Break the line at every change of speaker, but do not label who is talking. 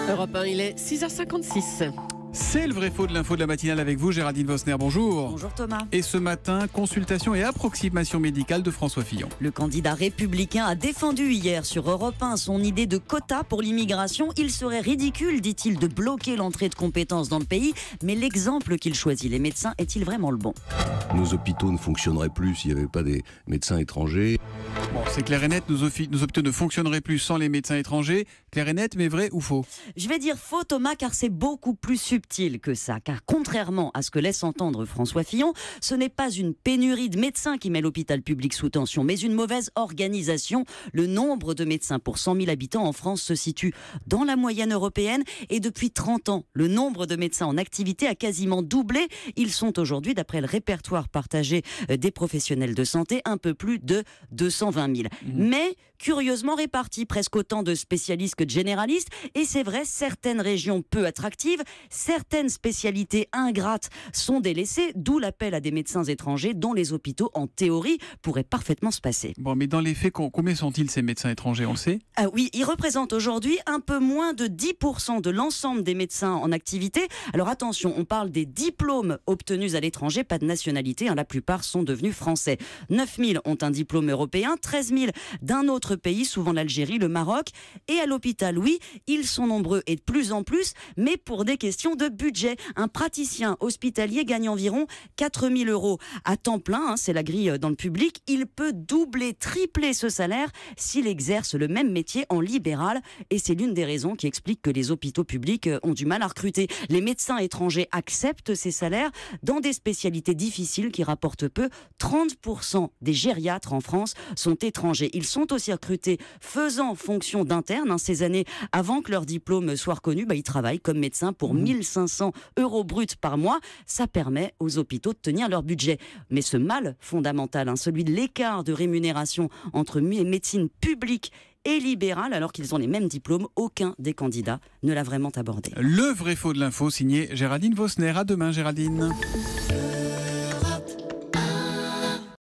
Europe 1, il est 6h56.
C'est le vrai faux de l'info de la matinale avec vous, Géraldine Vosner, bonjour.
Bonjour Thomas.
Et ce matin, consultation et approximation médicale de François Fillon.
Le candidat républicain a défendu hier sur Europe 1 son idée de quota pour l'immigration. Il serait ridicule, dit-il, de bloquer l'entrée de compétences dans le pays. Mais l'exemple qu'il choisit, les médecins, est-il vraiment le bon ?
Nos hôpitaux ne fonctionneraient plus s'il n'y avait pas des médecins étrangers.
Bon, c'est clair et net, nos hôpitaux ne fonctionneraient plus sans les médecins étrangers. Clair et net, mais vrai ou faux ?
Je vais dire faux Thomas, car c'est beaucoup plus subtil que ça. Car contrairement à ce que laisse entendre François Fillon, ce n'est pas une pénurie de médecins qui met l'hôpital public sous tension, mais une mauvaise organisation. Le nombre de médecins pour 100 000 habitants en France se situe dans la moyenne européenne. Et depuis 30 ans, le nombre de médecins en activité a quasiment doublé. Ils sont aujourd'hui, d'après le répertoire partagé des professionnels de santé, un peu plus de 220 000. Mais curieusement répartis, presque autant de spécialistes que de généralistes. Et c'est vrai, certaines régions peu attractives, certaines spécialités ingrates sont délaissées, d'où l'appel à des médecins étrangers dont les hôpitaux, en théorie, pourraient parfaitement se passer.
Bon, mais dans les faits, combien sont-ils ces médecins étrangers, on le sait ?
Ah oui, ils représentent aujourd'hui un peu moins de 10% de l'ensemble des médecins en activité. Alors attention, on parle des diplômes obtenus à l'étranger, pas de nationalité, la plupart sont devenus français. 9 000 ont un diplôme européen, 13 000 d'un autre pays, souvent l'Algérie, le Maroc. Et à l'hôpital, oui, ils sont nombreux et de plus en plus, mais pour des questions de budget. Un praticien hospitalier gagne environ 4 000 € à temps plein, c'est la grille dans le public. Il peut doubler, tripler ce salaire s'il exerce le même métier en libéral. Et c'est l'une des raisons qui explique que les hôpitaux publics ont du mal à recruter. Les médecins étrangers acceptent ces salaires dans des spécialités difficiles qui rapportent peu. 30% des gériatres en France sont étrangers. Ils sont aussi recrutés faisant fonction d'interne. Ces années avant que leur diplôme soit reconnu, ils travaillent comme médecins pour 1 500 € bruts par mois. Ça permet aux hôpitaux de tenir leur budget. Mais ce mal fondamental, celui de l'écart de rémunération entre médecine publique et libérale, alors qu'ils ont les mêmes diplômes, aucun des candidats ne l'a vraiment abordé.
Le vrai faux de l'info, signé Géraldine Vosner. À demain, Géraldine.